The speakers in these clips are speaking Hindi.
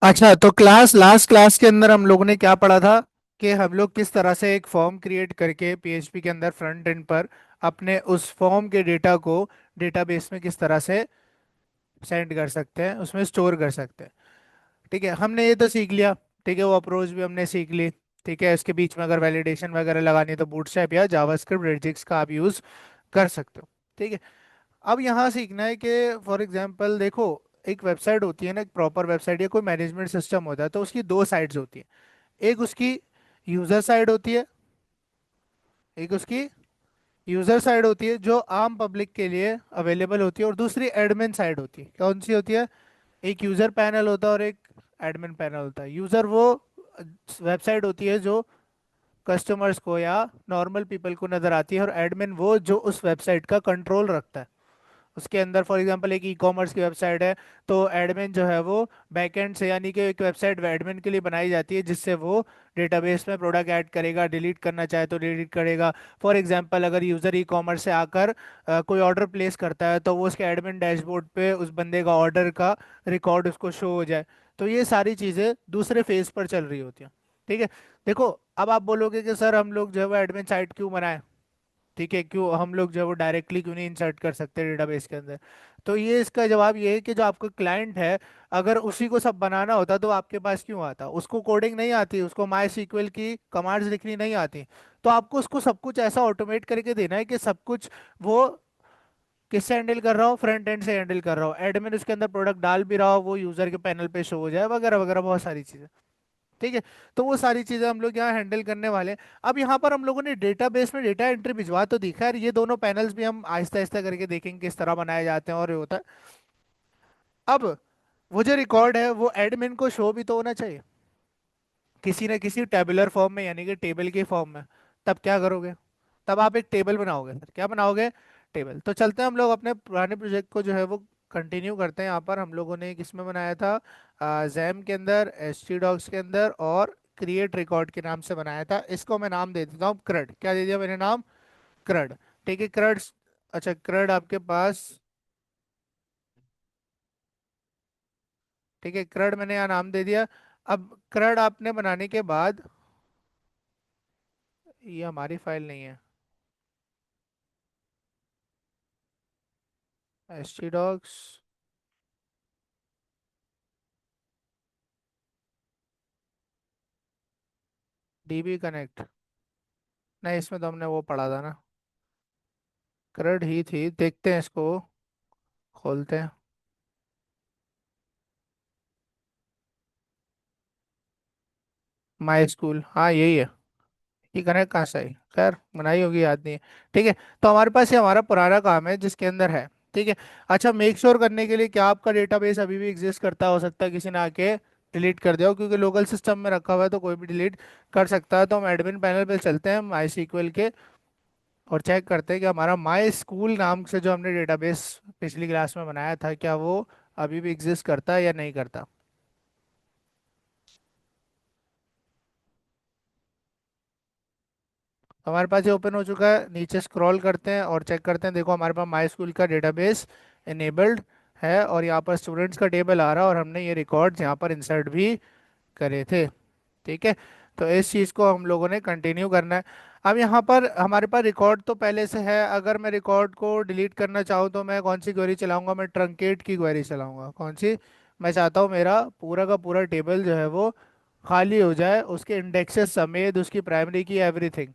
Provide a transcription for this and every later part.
अच्छा, तो लास्ट क्लास के अंदर हम लोगों ने क्या पढ़ा था कि हम लोग किस तरह से एक फॉर्म क्रिएट करके पीएचपी के अंदर फ्रंट एंड पर अपने उस फॉर्म के डेटा को डेटाबेस में किस तरह से सेंड कर सकते हैं, उसमें स्टोर कर सकते हैं। ठीक है, हमने ये तो सीख लिया। ठीक है, वो अप्रोच भी हमने सीख ली। ठीक है, इसके बीच में अगर वैलिडेशन वगैरह लगानी है तो बूटस्ट्रैप या जावास्क्रिप्ट रेजिक्स का आप यूज़ कर सकते हो। ठीक है, अब यहाँ सीखना है कि फॉर एग्जांपल देखो, एक वेबसाइट होती है ना, एक प्रॉपर वेबसाइट या कोई मैनेजमेंट सिस्टम होता है तो उसकी दो साइड्स होती है। एक उसकी यूजर साइड होती है, एक उसकी यूजर साइड होती है जो आम पब्लिक के लिए अवेलेबल होती है, और दूसरी एडमिन साइड होती है। कौन सी होती है? एक यूजर पैनल होता है और एक एडमिन पैनल होता है। यूजर वो वेबसाइट होती है जो कस्टमर्स को या नॉर्मल पीपल को नजर आती है, और एडमिन वो जो उस वेबसाइट का कंट्रोल रखता है। उसके अंदर फॉर एग्जांपल एक ई कॉमर्स की वेबसाइट है, तो एडमिन जो है वो बैकएंड से, यानी कि एक वेबसाइट एडमिन के लिए बनाई जाती है जिससे वो डेटाबेस में प्रोडक्ट ऐड करेगा, डिलीट करना चाहे तो डिलीट करेगा। फॉर एग्जांपल अगर यूज़र ई कॉमर्स से आकर कोई ऑर्डर प्लेस करता है तो वो उसके एडमिन डैशबोर्ड पे उस बंदे का ऑर्डर का रिकॉर्ड उसको शो हो जाए। तो ये सारी चीज़ें दूसरे फेज पर चल रही होती हैं। ठीक है, देखो, अब आप बोलोगे कि सर हम लोग जो है वो एडमिन साइट क्यों बनाए? ठीक है, क्यों हम लोग जो है वो डायरेक्टली क्यों नहीं इंसर्ट कर सकते डेटाबेस के अंदर? तो ये इसका जवाब ये है कि जो आपका क्लाइंट है, अगर उसी को सब बनाना होता तो आपके पास क्यों आता? उसको कोडिंग नहीं आती, उसको माई सीक्वल की कमांड्स लिखनी नहीं आती। तो आपको उसको सब कुछ ऐसा ऑटोमेट करके देना है कि सब कुछ वो किससे हैंडल कर रहा हो, फ्रंट एंड से हैंडल कर रहा हो, एडमिन उसके अंदर प्रोडक्ट डाल भी रहा हो, वो यूजर के पैनल पे शो हो जाए, वगैरह वगैरह, बहुत सारी चीजें। ठीक है, तो वो सारी चीजें हम लोग यहाँ हैंडल करने वाले हैं। अब यहाँ पर हम लोगों ने डेटाबेस में डेटा एंट्री भिजवा तो दिखा है, ये दोनों पैनल्स भी हम आहिस्ता आहिस्ता करके देखेंगे किस तरह बनाए जाते हैं और ये होता है। अब वो जो रिकॉर्ड है वो एडमिन को शो भी तो होना चाहिए किसी न किसी टेबुलर फॉर्म में, यानी कि टेबल के फॉर्म में। तब क्या करोगे? तब आप एक टेबल बनाओगे। सर क्या बनाओगे? टेबल। तो चलते हैं हम लोग अपने पुराने प्रोजेक्ट को जो है वो कंटिन्यू करते हैं। यहाँ पर हम लोगों ने किसमें बनाया था? जैम के अंदर, एच टी डॉक्स के अंदर, और क्रिएट रिकॉर्ड के नाम से बनाया था। इसको मैं नाम दे देता हूँ क्रड। क्या दे दिया मैंने नाम? क्रड। ठीक है, क्रड। अच्छा, क्रड आपके पास। ठीक है, क्रड मैंने यहाँ नाम दे दिया। अब क्रड आपने बनाने के बाद, ये हमारी फाइल नहीं है। Htdocs, DB connect. नहीं, इसमें तो हमने वो पढ़ा था ना, करंट ही थी। देखते हैं इसको, खोलते हैं। माई स्कूल, हाँ यही है। ये कनेक्ट कहाँ से आई? खैर, बनाई होगी, याद नहीं है। ठीक है, तो हमारे पास ये हमारा पुराना काम है जिसके अंदर है। ठीक है। अच्छा, मेक श्योर करने के लिए क्या आपका डेटाबेस अभी भी एग्जिस्ट करता हो सकता है किसी ने आके डिलीट कर दिया हो, क्योंकि लोकल सिस्टम में रखा हुआ है तो कोई भी डिलीट कर सकता है। तो हम एडमिन पैनल पे चलते हैं माई सीक्वल के, और चेक करते हैं कि हमारा माई स्कूल नाम से जो हमने डेटाबेस पिछली क्लास में बनाया था, क्या वो अभी भी एग्जिस्ट करता है या नहीं करता। हमारे पास ये ओपन हो चुका है। नीचे स्क्रॉल करते हैं और चेक करते हैं। देखो, हमारे पास माई स्कूल का डेटाबेस इनेबल्ड है, और यहाँ पर स्टूडेंट्स का टेबल आ रहा है, और हमने ये रिकॉर्ड्स यहाँ पर इंसर्ट भी करे थे। ठीक है, तो इस चीज़ को हम लोगों ने कंटिन्यू करना है। अब यहाँ पर हमारे पास रिकॉर्ड तो पहले से है। अगर मैं रिकॉर्ड को डिलीट करना चाहूँ तो मैं कौन सी क्वेरी चलाऊंगा? मैं ट्रंकेट की क्वेरी चलाऊंगा। कौन सी? मैं चाहता हूँ मेरा पूरा का पूरा टेबल जो है वो खाली हो जाए, उसके इंडेक्सेस समेत, उसकी प्राइमरी की एवरीथिंग।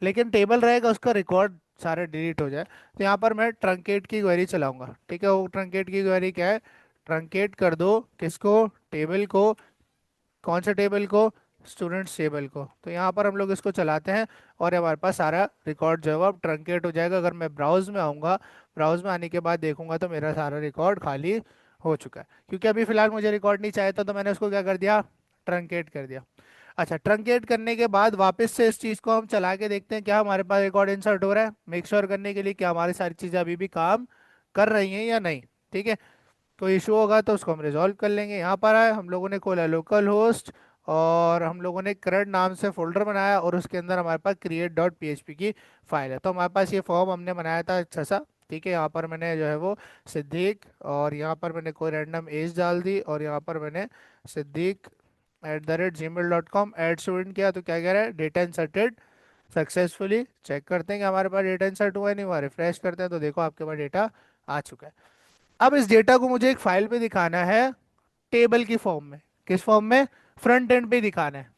लेकिन टेबल रहेगा, उसका रिकॉर्ड सारे डिलीट हो जाए। तो यहाँ पर मैं ट्रंकेट की क्वेरी चलाऊंगा। ठीक है, वो ट्रंकेट की क्वेरी क्या है? ट्रंकेट कर दो किसको? टेबल को। कौन से टेबल को? स्टूडेंट्स टेबल को। तो यहाँ पर हम लोग इसको चलाते हैं, और हमारे पास सारा रिकॉर्ड जो है वो अब ट्रंकेट हो जाएगा। अगर मैं ब्राउज में आऊँगा, ब्राउज में आने के बाद देखूंगा तो मेरा सारा रिकॉर्ड खाली हो चुका है, क्योंकि अभी फिलहाल मुझे रिकॉर्ड नहीं चाहिए था तो मैंने उसको क्या कर दिया? ट्रंकेट कर दिया। अच्छा, ट्रंकेट करने के बाद वापस से इस चीज़ को हम चला के देखते हैं क्या हमारे पास रिकॉर्ड इंसर्ट हो रहा है, मेक श्योर करने के लिए कि हमारी सारी चीज़ें अभी भी काम कर रही हैं या नहीं। ठीक है, कोई इशू होगा तो उसको हम रिजॉल्व कर लेंगे। यहाँ पर आए, हम लोगों ने खोला लोकल होस्ट, और हम लोगों ने करंट नाम से फोल्डर बनाया, और उसके अंदर हमारे पास create.php की फाइल है। तो हमारे पास ये फॉर्म हमने बनाया था अच्छा सा, ठीक है, यहाँ पर मैंने जो है वो सिद्दीक, और यहाँ पर मैंने कोई रैंडम एज डाल दी, और यहाँ पर मैंने सिद्दीक @gmail.com ऐड स्टूडेंट किया। तो क्या कह रहा है, डेटा इंसर्टेड सक्सेसफुली। चेक करते हैं कि हमारे पास डेटा इंसर्ट हुआ है नहीं हुआ, रिफ्रेश करते हैं तो देखो आपके पास डेटा आ चुका है। अब इस डेटा को मुझे एक फाइल पे दिखाना है, टेबल की फॉर्म में। किस फॉर्म में? फ्रंट एंड पे दिखाना है।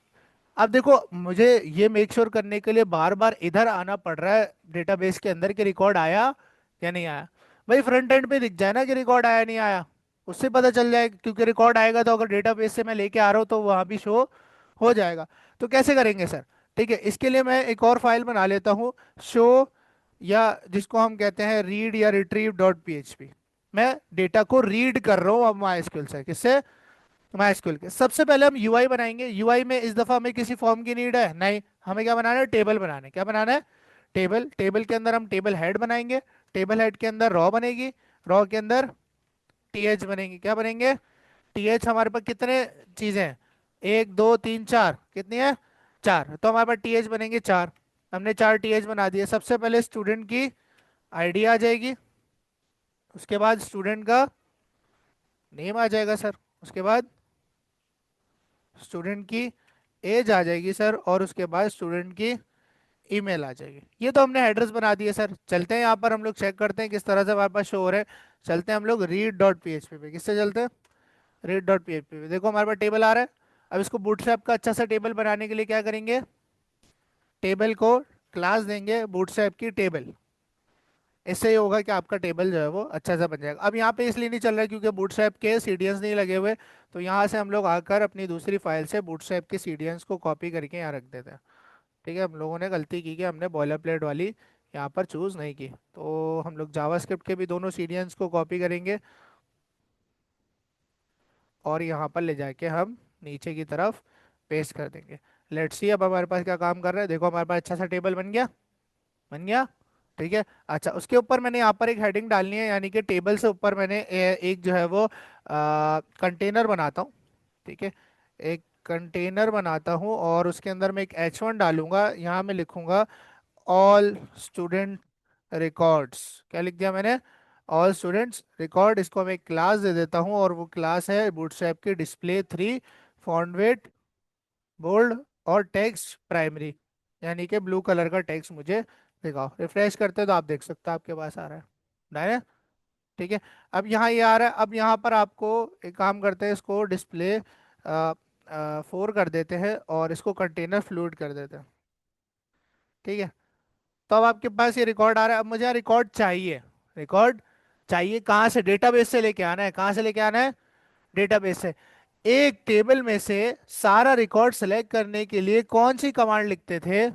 अब देखो, मुझे ये मेक श्योर करने के लिए बार बार इधर आना पड़ रहा है डेटाबेस के अंदर कि रिकॉर्ड आया या नहीं आया। भाई फ्रंट एंड पे दिख जाए ना कि रिकॉर्ड आया नहीं आया, उससे पता चल जाए, क्योंकि रिकॉर्ड आएगा तो अगर डेटाबेस से मैं लेके आ रहा हूँ तो वहां भी शो हो जाएगा। तो कैसे करेंगे सर? ठीक है, इसके लिए मैं एक और फाइल बना लेता हूँ, शो, या जिसको हम कहते हैं रीड या रिट्रीव डॉट पीएचपी। मैं डेटा को रीड कर रहा हूँ अब माई से। किससे? माइस्क्यूल के। सबसे पहले हम यूआई बनाएंगे। यूआई में इस दफा हमें किसी फॉर्म की नीड है नहीं, हमें क्या बनाना है, टेबल बनाना है। क्या बनाना है? टेबल। टेबल के अंदर हम टेबल हेड बनाएंगे, टेबल हेड के अंदर रॉ बनेगी, रॉ के अंदर टीएच बनेंगे। क्या बनेंगे? टीएच। हमारे पास कितने चीजें हैं, 1 2 3 4, कितनी है? 4। तो हमारे पास टीएच बनेंगे 4। हमने 4 टीएच बना दिए। सबसे पहले स्टूडेंट की आईडी आ जाएगी, उसके बाद स्टूडेंट का नेम आ जाएगा सर, उसके बाद स्टूडेंट की एज आ जाएगी सर, और उसके बाद स्टूडेंट की ईमेल आ जाएगी। ये तो हमने एड्रेस बना दिए सर। चलते हैं यहाँ पर हम लोग चेक करते हैं किस तरह से हमारे पास शो हो रहा है। चलते हैं हम लोग रीड डॉट पीएचपी पे। किससे चलते हैं? रीड डॉट पीएचपी पे। देखो हमारे पास टेबल आ रहा है। अब इसको बूटस्ट्रैप का अच्छा सा टेबल बनाने के लिए क्या करेंगे, टेबल को क्लास देंगे बूटस्ट्रैप की टेबल। इससे ये होगा कि आपका टेबल जो है वो अच्छा सा बन जाएगा। अब यहाँ पे इसलिए नहीं चल रहा है क्योंकि बूटस्ट्रैप के सीडीएंस नहीं लगे हुए। तो यहाँ से हम लोग आकर अपनी दूसरी फाइल से बूटस्ट्रैप के सीडीएंस को कॉपी करके यहाँ रख देते हैं। ठीक है, हम लोगों ने गलती की कि हमने बॉयलर प्लेट वाली यहाँ पर चूज नहीं की। तो हम लोग जावास्क्रिप्ट के भी दोनों सीडियंस को कॉपी करेंगे, और यहाँ पर ले जाके हम नीचे की तरफ पेस्ट कर देंगे। लेट्स सी अब हमारे पास क्या काम कर रहा है। देखो हमारे पास अच्छा सा टेबल बन गया, बन गया। ठीक है, अच्छा उसके ऊपर मैंने यहाँ पर एक हेडिंग डालनी है, यानी कि टेबल से ऊपर मैंने एक जो है वो कंटेनर बनाता हूँ। ठीक है, एक कंटेनर बनाता हूँ, और उसके अंदर मैं एक H1 डालूंगा। यहाँ मैं लिखूंगा ऑल स्टूडेंट रिकॉर्ड्स। क्या लिख दिया मैंने? All students record. इसको मैं एक क्लास दे देता हूँ, और वो क्लास है बूटस्ट्रैप की डिस्प्ले 3, फॉन्ट वेट बोल्ड, और टेक्स्ट प्राइमरी, यानी कि ब्लू कलर का टेक्स्ट मुझे दिखाओ। रिफ्रेश करते तो आप देख सकते हो आपके पास आ रहा है, डायरेक्ट। ठीक है, अब यहाँ ये आ रहा है। अब यहाँ पर आपको एक काम करते हैं, इसको डिस्प्ले 4 कर देते हैं, और इसको कंटेनर फ्लूइड कर देते हैं। ठीक है, तो अब आपके पास ये रिकॉर्ड आ रहा है। अब मुझे यहाँ रिकॉर्ड चाहिए। रिकॉर्ड चाहिए कहाँ से? डेटाबेस से लेके आना है। कहाँ से लेके आना है? डेटाबेस से। एक टेबल में से सारा रिकॉर्ड सेलेक्ट करने के लिए कौन सी कमांड लिखते थे?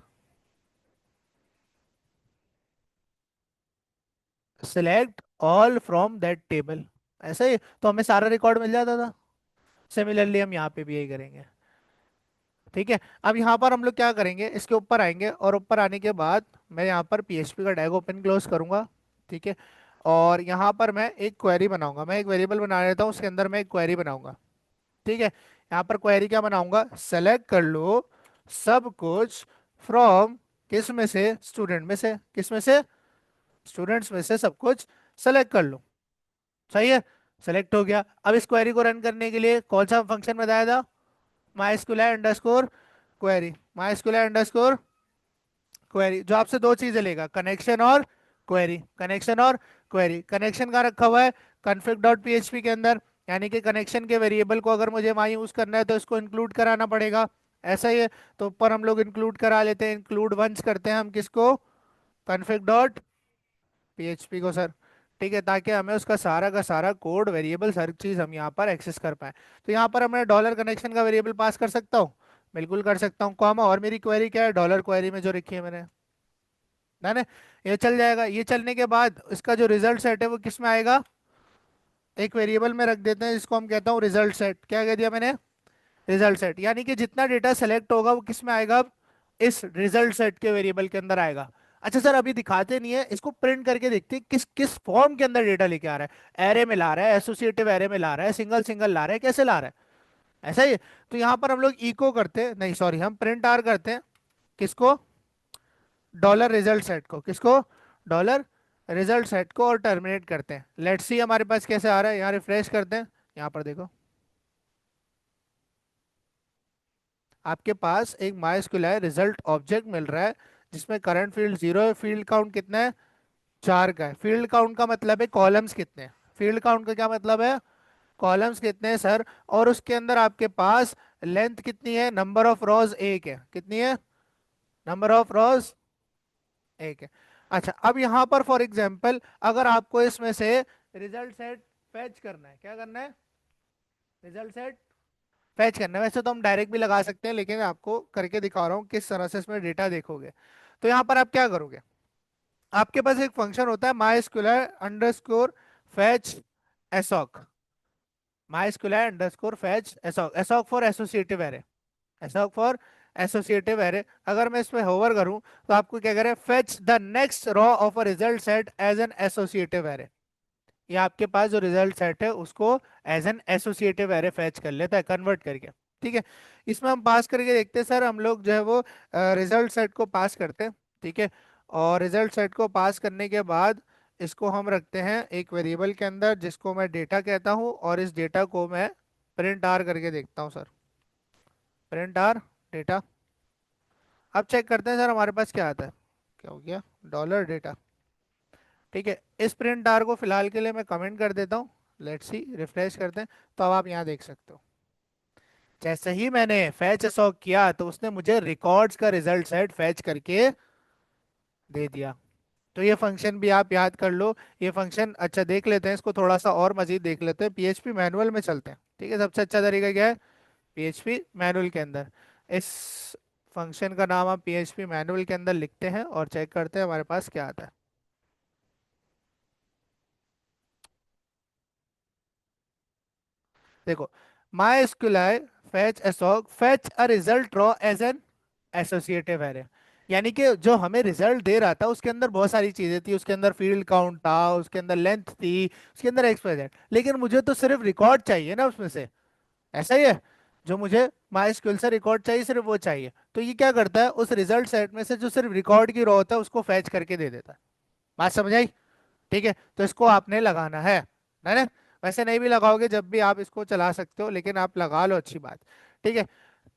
Select all from that table. ऐसा ही तो हमें सारा रिकॉर्ड मिल जाता था। सिमिलरली हम यहाँ पे भी यही करेंगे। ठीक है, अब यहाँ पर हम लोग क्या करेंगे, इसके ऊपर आएंगे, और ऊपर आने के बाद मैं यहाँ पर पीएचपी का टैग ओपन क्लोज करूंगा। ठीक है, और यहाँ पर मैं एक क्वेरी बनाऊंगा। मैं एक वेरिएबल बना लेता हूँ, उसके अंदर मैं एक क्वेरी बनाऊंगा। ठीक है, यहाँ पर क्वेरी क्या बनाऊंगा, सेलेक्ट कर लो सब कुछ फ्रॉम, किस में से? स्टूडेंट में से। किस में से? स्टूडेंट्स में से सब कुछ सेलेक्ट कर लो। सही है, सेलेक्ट हो गया। अब इस क्वेरी को रन करने के लिए कौन सा फंक्शन बताया था? MySQL query. MySQL क्वेरी, जो आपसे दो चीजें लेगा, कनेक्शन और क्वेरी। कनेक्शन और क्वेरी। कनेक्शन का रखा हुआ है config डॉट पीएचपी के अंदर, यानी कि कनेक्शन के वेरिएबल को अगर मुझे वहाँ यूज करना है तो इसको इंक्लूड कराना पड़ेगा। ऐसा ही है, तो ऊपर हम लोग इंक्लूड करा लेते हैं। इंक्लूड वंस करते हैं हम किसको? config डॉट पीएचपी को सर। ठीक है, ताकि हमें उसका सारा का सारा कोड वेरिएबल हर चीज हम यहाँ पर एक्सेस कर पाए। तो यहाँ पर मैं डॉलर कनेक्शन का वेरिएबल पास कर सकता हूँ, बिल्कुल कर सकता हूँ, कॉमा, और मेरी क्वेरी क्या है, डॉलर क्वेरी में जो रखी है मैंने, ना ना, ये चल जाएगा। ये चलने के बाद इसका जो रिजल्ट सेट है वो किस में आएगा? एक वेरिएबल में रख देते हैं जिसको हम कहता हूँ रिजल्ट सेट। क्या कह दिया मैंने? रिजल्ट सेट, यानी कि जितना डेटा सेलेक्ट होगा वो किस में आएगा? अब इस रिजल्ट सेट के वेरिएबल के अंदर आएगा। अच्छा सर, अभी दिखाते नहीं है, इसको प्रिंट करके देखते हैं किस किस फॉर्म के अंदर डेटा लेके आ रहा है। एरे में ला रहा है, एसोसिएटिव एरे में ला रहा है, सिंगल सिंगल ला रहा है, कैसे ला रहा है? ऐसा ही है। तो यहाँ पर हम लोग इको करते हैं, नहीं सॉरी, हम प्रिंट आर करते हैं। किसको? डॉलर रिजल्ट सेट को। किसको? डॉलर रिजल्ट सेट को और टर्मिनेट करते हैं। लेट्स सी हमारे पास कैसे आ रहा है, यहाँ रिफ्रेश करते हैं। यहाँ पर देखो, आपके पास एक माइस्क्यूल रिजल्ट ऑब्जेक्ट मिल रहा है जिसमें करंट फील्ड 0 है, फील्ड काउंट कितना है, 4 का है। फील्ड काउंट का मतलब है कॉलम्स कितने हैं, फील्ड काउंट का क्या मतलब है, कॉलम्स कितने हैं सर। और उसके अंदर आपके पास लेंथ कितनी है, नंबर ऑफ रोज एक है, कितनी है, नंबर ऑफ रोज एक है। अच्छा, अब यहाँ पर फॉर एग्जांपल अगर आपको इसमें से रिजल्ट सेट फैच करना है, क्या करना है, रिजल्ट सेट फैच करना है। वैसे तो हम डायरेक्ट भी लगा सकते हैं, लेकिन आपको करके दिखा रहा हूँ किस तरह से इसमें डेटा देखोगे। तो यहाँ पर आप क्या करोगे, आपके पास एक फंक्शन होता है mysqli underscore fetch assoc, mysqli underscore fetch assoc, assoc for associative array, ऐसा फॉर एसोसिएटिव एरे। अगर मैं इस पे होवर करूं तो आपको क्या करे, fetch the next row of a result set as an associative array. ये आपके पास जो रिजल्ट सेट है उसको as an associative array fetch कर लेता है, कन्वर्ट करके। ठीक है, इसमें हम पास करके देखते हैं सर, हम लोग जो है वो रिजल्ट सेट को पास करते हैं। ठीक है, और रिजल्ट सेट को पास करने के बाद इसको हम रखते हैं एक वेरिएबल के अंदर जिसको मैं डेटा कहता हूँ, और इस डेटा को मैं प्रिंट आर करके देखता हूँ सर, प्रिंट आर डेटा। अब चेक करते हैं सर हमारे पास क्या आता है, क्या हो गया, डॉलर डेटा। ठीक है, इस प्रिंट आर को फिलहाल के लिए मैं कमेंट कर देता हूँ। लेट्स सी, रिफ्रेश करते हैं। तो अब आप यहाँ देख सकते हो, जैसे ही मैंने फैच असॉक किया तो उसने मुझे रिकॉर्ड्स का रिजल्ट सेट फैच करके दे दिया। तो ये फंक्शन भी आप याद कर लो, ये फंक्शन। अच्छा, देख लेते हैं इसको थोड़ा सा और मजीद देख लेते हैं, पीएचपी मैनुअल में चलते हैं। ठीक है, सबसे अच्छा तरीका क्या है, पीएचपी मैनुअल के अंदर इस फंक्शन का नाम हम पीएचपी मैनुअल के अंदर लिखते हैं और चेक करते हैं हमारे पास क्या आता है। देखो, mysqli fetch assoc fetch a result row as an associative array. यानी कि जो हमें रिजल्ट दे रहा था उसके अंदर बहुत सारी चीजें थी, उसके अंदर फील्ड काउंट था, उसके अंदर लेंथ थी, उसके अंदर एक्सप्रेशन, लेकिन मुझे तो सिर्फ रिकॉर्ड चाहिए ना उसमें से, ऐसा ही है। जो मुझे माई स्क्यूल से रिकॉर्ड चाहिए सिर्फ वो चाहिए। तो ये क्या करता है, उस रिजल्ट सेट में से जो सिर्फ रिकॉर्ड की रो होता है उसको फैच करके दे देता है। बात समझ आई। ठीक है, तो इसको आपने लगाना है ना। वैसे नहीं भी लगाओगे, जब भी आप इसको चला सकते हो, लेकिन आप लगा लो, अच्छी बात। ठीक है,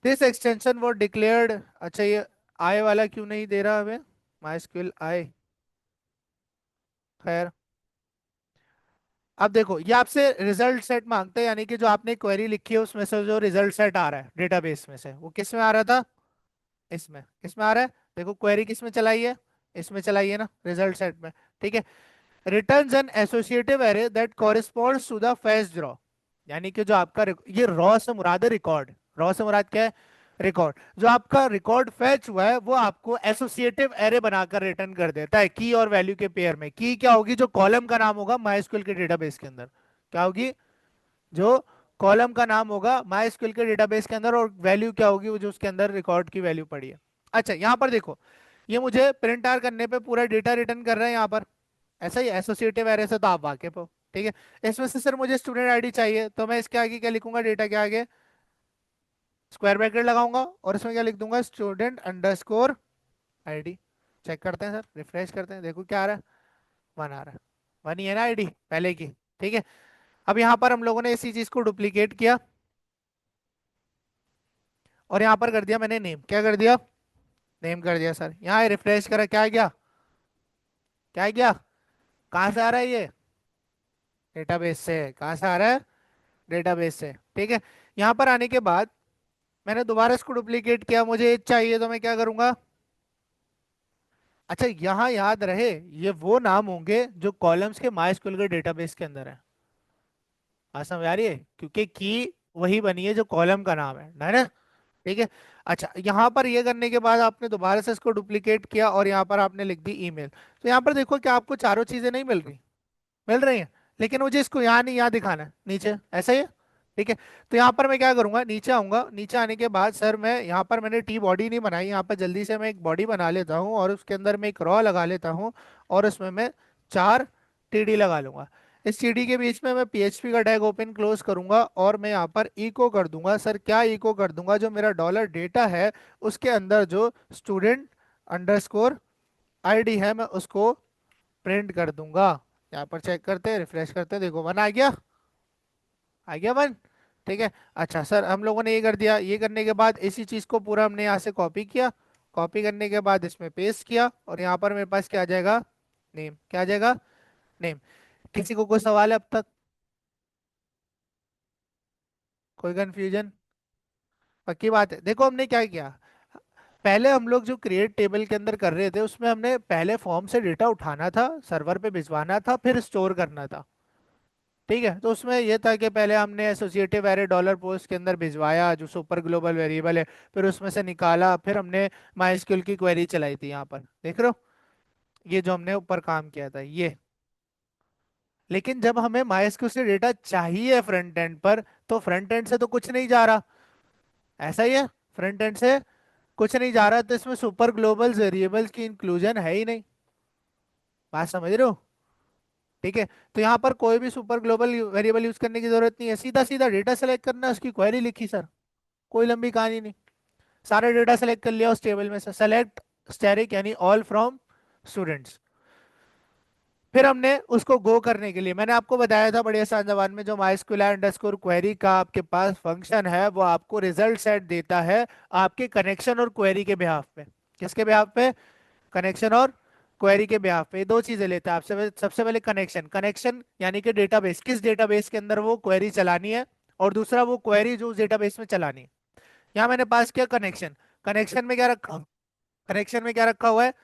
दिस एक्सटेंशन वो डिक्लेयर्ड। अच्छा, ये आई वाला क्यों नहीं दे रहा हमें, माई स्क्यूल आई, खैर। अब देखो, ये आपसे रिजल्ट सेट मांगते हैं, यानी कि जो आपने क्वेरी लिखी है उसमें से जो रिजल्ट सेट आ रहा है डेटाबेस में से, वो किस में आ रहा था, इसमें, किसमें आ रहा है, देखो क्वेरी किस में चलाई है, इसमें चलाई है ना, रिजल्ट सेट में। ठीक है, returns an associative array that corresponds to the first row. यानी कि जो आपका ये रॉ से मुराद है रिकॉर्ड, रॉ से मुराद क्या है, रिकॉर्ड। जो आपका रिकॉर्ड फैच हुआ है वो आपको एसोसिएटिव एरे बनाकर रिटर्न कर देता है की और वैल्यू के पेयर में। की क्या होगी, जो कॉलम का नाम होगा माइस्क्यूल के डेटाबेस के अंदर, क्या होगी, जो कॉलम का नाम होगा माइस्क्यूल के डेटाबेस के अंदर, और वैल्यू क्या होगी, वो जो उसके अंदर रिकॉर्ड की वैल्यू पड़ी है। अच्छा, यहाँ पर देखो, ये मुझे प्रिंट आर करने पे पूरा डेटा रिटर्न कर रहा है यहाँ पर, ऐसा ही एसोसिएटिव एरे से तो आप वाकिफ हो। ठीक है, इसमें से सर मुझे स्टूडेंट आईडी चाहिए, तो मैं इसके आगे क्या लिखूंगा, डेटा के आगे स्क्वायर ब्रैकेट लगाऊंगा और इसमें क्या लिख दूंगा, स्टूडेंट अंडरस्कोर आईडी। चेक करते हैं सर, रिफ्रेश करते हैं, देखो क्या आ रहा है, वन आ रहा है। वन ही है ना आईडी पहले की। ठीक है, अब यहाँ पर हम लोगों ने इसी चीज को डुप्लीकेट किया और यहाँ पर कर दिया मैंने नेम, क्या कर दिया, नेम कर दिया सर। यहाँ रिफ्रेश करा, क्या आ गया, क्या आ गया, कहाँ से आ रहा है ये, डेटाबेस से। कहाँ से आ रहा है, डेटाबेस से। ठीक है, यहाँ पर आने के बाद मैंने दोबारा इसको डुप्लीकेट किया, मुझे एज चाहिए, तो मैं क्या करूंगा। अच्छा, यहाँ याद रहे, ये वो नाम होंगे जो कॉलम्स के माइस्क्यूल के डेटाबेस के अंदर है। बात समझ आ रही है, क्योंकि की वही बनी है जो कॉलम का नाम है ना। ठीक है, अच्छा, यहाँ पर ये करने के बाद आपने दोबारा से इसको डुप्लीकेट किया और यहाँ पर आपने लिख दी ईमेल। तो यहाँ पर देखो कि आपको चारों चीजें नहीं मिल रही, मिल रही है, लेकिन मुझे इसको यहाँ नहीं, यहाँ दिखाना है नीचे, ऐसा ही है। ठीक है, तो यहाँ पर मैं क्या करूंगा, नीचे आऊंगा, नीचे आने के बाद सर मैं यहाँ पर, मैंने टी बॉडी नहीं बनाई, यहाँ पर जल्दी से मैं एक बॉडी बना लेता हूँ और उसके अंदर मैं एक रॉ लगा लेता हूँ और उसमें मैं 4 टीडी लगा लूंगा। इस टीडी के बीच में मैं पीएचपी का टैग ओपन क्लोज करूंगा और मैं यहाँ पर इको कर दूंगा। सर क्या इको कर दूंगा, जो मेरा डॉलर डेटा है उसके अंदर जो स्टूडेंट अंडरस्कोर आईडी है मैं उसको प्रिंट कर दूंगा। यहाँ पर चेक करते हैं, रिफ्रेश करते हैं, देखो 1 आ गया। आ गया 1। ठीक है। अच्छा सर, हम लोगों ने ये कर दिया। ये करने के बाद इसी चीज को पूरा हमने यहाँ से कॉपी किया। कॉपी करने के बाद इसमें पेस्ट किया, और यहाँ पर मेरे पास क्या आ जाएगा? नेम। क्या आ जाएगा? नेम। किसी को कोई सवाल है अब तक? कोई कंफ्यूजन? पक्की बात है। देखो हमने क्या किया, पहले हम लोग जो क्रिएट टेबल के अंदर कर रहे थे उसमें हमने पहले फॉर्म से डेटा उठाना था, सर्वर पे भिजवाना था, फिर स्टोर करना था। ठीक है। तो उसमें यह था कि पहले हमने एसोसिएटिव एरे डॉलर पोस्ट के अंदर भिजवाया जो सुपर ग्लोबल वेरिएबल है, फिर उसमें से निकाला, फिर हमने माइस्क्यूल की क्वेरी चलाई थी। यहाँ पर देख रहे हो, ये जो हमने ऊपर काम किया था ये। लेकिन जब हमें माइस्क्यूल से डेटा चाहिए फ्रंट एंड पर, तो फ्रंट एंड से तो कुछ नहीं जा रहा। ऐसा ही है, फ्रंट एंड से कुछ नहीं जा रहा, तो इसमें सुपर ग्लोबल वेरिएबल्स की इंक्लूजन है ही नहीं। बात समझ रहे हो? ठीक है। तो यहाँ पर कोई भी सुपर ग्लोबल वेरिएबल यूज करने की जरूरत नहीं है, सीधा सीधा डेटा सेलेक्ट करना है, उसकी क्वेरी लिखी सर, कोई लंबी कहानी नहीं। सारे डेटा सेलेक्ट कर लिया उस टेबल में से, सेलेक्ट स्टैटिक यानी ऑल फ्रॉम स्टूडेंट्स। फिर हमने उसको गो करने के लिए मैंने आपको बताया था बड़े आसान जबान में, जो माइस्क्यूल अंडरस्कोर क्वेरी का आपके पास फंक्शन है वो आपको रिजल्ट सेट देता है आपके कनेक्शन और क्वेरी के बिहाफ पे। किसके बिहाफ पे? कनेक्शन और क्वेरी के बिहाफ पे। ये दो चीजें लेता है आपसे। सबसे पहले कनेक्शन, कनेक्शन यानी कि डेटाबेस, किस डेटाबेस के अंदर वो क्वेरी चलानी है, और दूसरा वो क्वेरी जो उस डेटाबेस में चलानी है। यहाँ मैंने पास किया कनेक्शन। कनेक्शन में क्या रखा? कनेक्शन में क्या रखा हुआ है?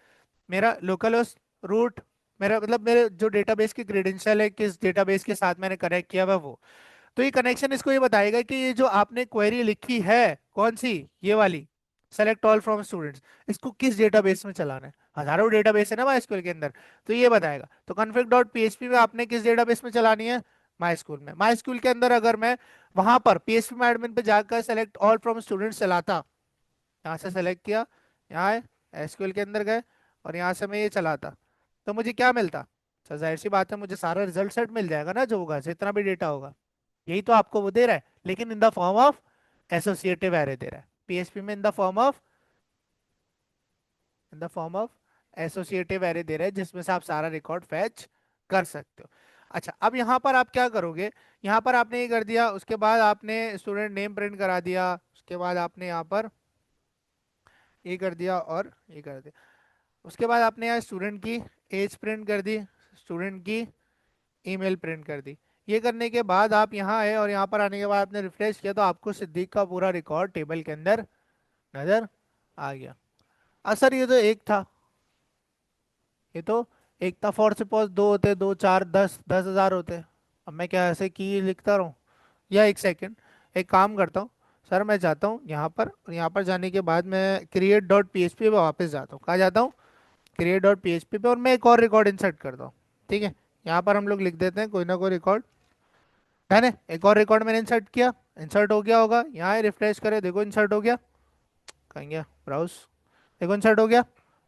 मेरा लोकल होस्ट रूट, मेरा मतलब मेरे जो डेटाबेस की क्रेडेंशियल है, किस डेटाबेस के साथ मैंने कनेक्ट किया हुआ है वो। तो ये कनेक्शन इसको ये बताएगा कि ये जो आपने क्वेरी लिखी है, कौन सी? ये वाली, सेलेक्ट ऑल फ्रॉम स्टूडेंट्स, इसको किस डेटाबेस में चलाना है। हजारों डेटाबेस है ना माइस्क्यूल के अंदर, तो ये बताएगा। तो config डॉट पीएचपी में आपने किस डेटाबेस में चलानी है? माइस्क्यूल में। माइस्क्यूल के अंदर अगर मैं वहां पर पीएचपी एडमिन पे जाकर सेलेक्ट ऑल फ्रॉम स्टूडेंट्स चलाता, यहाँ से सेलेक्ट किया, यहाँ आए, एसक्यूएल के अंदर गए, और यहाँ से मैं ये चलाता, तो मुझे क्या मिलता? तो जाहिर सी बात है मुझे सारा रिजल्ट सेट मिल जाएगा ना, जो होगा जितना भी डेटा होगा। यही तो आपको वो दे रहा है, लेकिन in the form of associative array दे रहा है पीएचपी में, in the form of associative array दे रहा है, जिसमें से आप सारा रिकॉर्ड फैच कर सकते हो। अच्छा, अब यहाँ पर आप क्या करोगे? यहाँ पर आपने ये कर दिया, उसके बाद आपने स्टूडेंट नेम प्रिंट करा दिया, उसके बाद आपने यहाँ पर ये कर दिया और ये कर दिया। उसके बाद आपने यहाँ स्टूडेंट की एज प्रिंट कर दी, स्टूडेंट की ईमेल प्रिंट कर दी। ये करने के बाद आप यहाँ आए, और यहाँ पर आने के बाद आपने रिफ्रेश किया, तो आपको सिद्दीक का पूरा रिकॉर्ड टेबल के अंदर नजर आ गया। सर ये तो एक था, ये तो एक था। फॉर सपोज दो होते, दो चार 10 10 हजार होते। अब मैं क्या ऐसे की लिखता रहूँ? या एक सेकंड, एक काम करता हूँ सर, मैं जाता हूँ यहाँ पर, और यहाँ पर जाने के बाद मैं create dot P H P पे वापस जाता हूँ। कहाँ जाता हूँ? क्रिएट डॉट पीएचपी पे, और मैं एक और रिकॉर्ड इंसर्ट करता हूँ। ठीक है। यहाँ पर हम लोग लिख देते हैं कोई ना कोई रिकॉर्ड, है ना? एक और रिकॉर्ड मैंने इंसर्ट किया, इंसर्ट हो गया होगा। यहाँ रिफ्रेश करें, देखो इंसर्ट हो गया। कहीं गया ब्राउज? देखो इंसर्ट हो गया।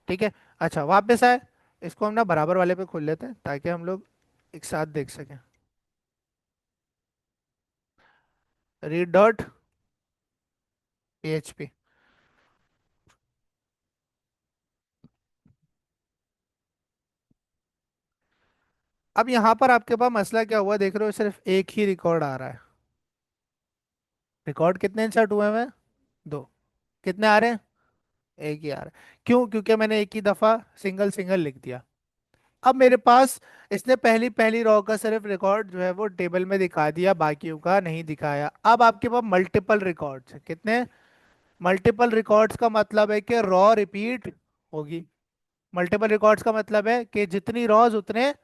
ठीक है। अच्छा, वापस आए, इसको हम ना बराबर वाले पे खोल लेते हैं ताकि हम लोग एक साथ देख सकें। Read dot PHP. अब यहाँ पर आपके पास मसला क्या हुआ देख रहे हो? सिर्फ एक ही रिकॉर्ड आ रहा है। रिकॉर्ड कितने इंसर्ट हुए हैं? दो। कितने आ रहे हैं? एक ही आ रहा है। क्यों? क्योंकि मैंने एक ही दफा सिंगल सिंगल लिख दिया। अब मेरे पास इसने पहली पहली रॉ का सिर्फ रिकॉर्ड जो है वो टेबल में दिखा दिया, बाकियों का नहीं दिखाया। अब आपके पास मल्टीपल रिकॉर्ड्स हैं। कितने? मल्टीपल रिकॉर्ड्स का मतलब है कि रॉ रिपीट होगी। मल्टीपल रिकॉर्ड्स का मतलब है कि जितनी रॉज उतने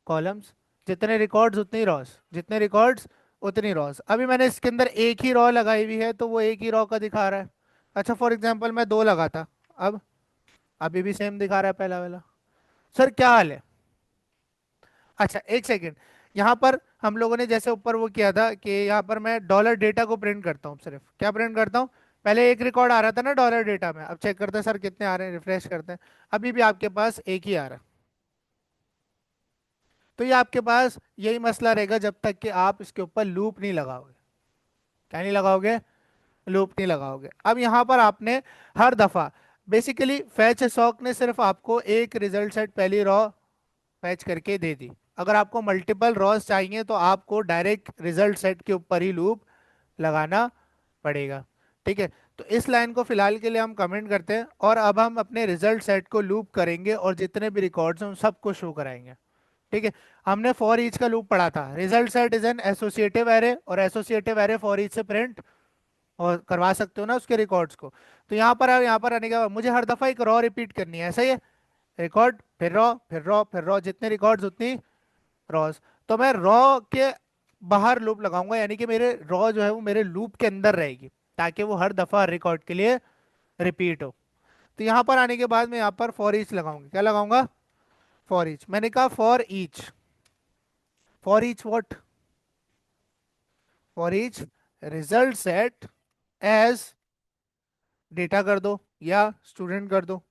कॉलम्स, जितने रिकॉर्ड्स उतनी रॉज, जितने रिकॉर्ड्स उतनी रॉज। अभी मैंने इसके अंदर एक ही रॉ लगाई हुई है, तो वो एक ही रॉ का दिखा रहा है। अच्छा, फॉर एग्जाम्पल मैं दो लगाता, अब अभी भी सेम दिखा रहा है पहला वाला। सर क्या हाल है? अच्छा एक सेकेंड, यहाँ पर हम लोगों ने जैसे ऊपर वो किया था कि यहाँ पर मैं डॉलर डेटा को प्रिंट करता हूँ। सिर्फ क्या प्रिंट करता हूँ? पहले एक रिकॉर्ड आ रहा था ना डॉलर डेटा में, अब चेक करते हैं सर कितने आ रहे हैं, रिफ्रेश करते हैं। अभी भी आपके पास एक ही आ रहा है। तो ये आपके पास यही मसला रहेगा जब तक कि आप इसके ऊपर लूप नहीं लगाओगे। क्या नहीं लगाओगे? लूप नहीं लगाओगे। अब यहाँ पर आपने हर दफा बेसिकली फैच सॉक ने सिर्फ आपको एक रिजल्ट सेट पहली रॉ फैच करके दे दी। अगर आपको मल्टीपल रॉस चाहिए तो आपको डायरेक्ट रिजल्ट सेट के ऊपर ही लूप लगाना पड़ेगा। ठीक है, तो इस लाइन को फिलहाल के लिए हम कमेंट करते हैं, और अब हम अपने रिजल्ट सेट को लूप करेंगे और जितने भी रिकॉर्ड्स हैं उन सबको शो कराएंगे। ठीक है, हमने फॉर ईच का लूप पढ़ा था। Result set is an associative array, और एसोसिएटिव एरे फॉर ईच से प्रिंट और करवा सकते हो ना उसके रिकॉर्ड्स को। तो यहाँ पर आने के बाद मुझे हर दफा एक रॉ रिपीट करनी है, ऐसा ही है। रिकॉर्ड, फिर रॉ, फिर रॉ, फिर रॉ, जितने रिकॉर्ड्स उतनी रॉज। तो मैं रॉ के बाहर लूप लगाऊंगा, यानी कि मेरे रॉ जो है वो मेरे लूप के अंदर रहेगी, ताकि वो हर दफा रिकॉर्ड के लिए रिपीट हो। तो यहाँ पर आने के बाद मैं यहाँ पर फॉर ईच लगाऊंगा। क्या लगाऊंगा? For each. मैंने कहा for each, for each what? For each result set as data कर दो या स्टूडेंट कर दो।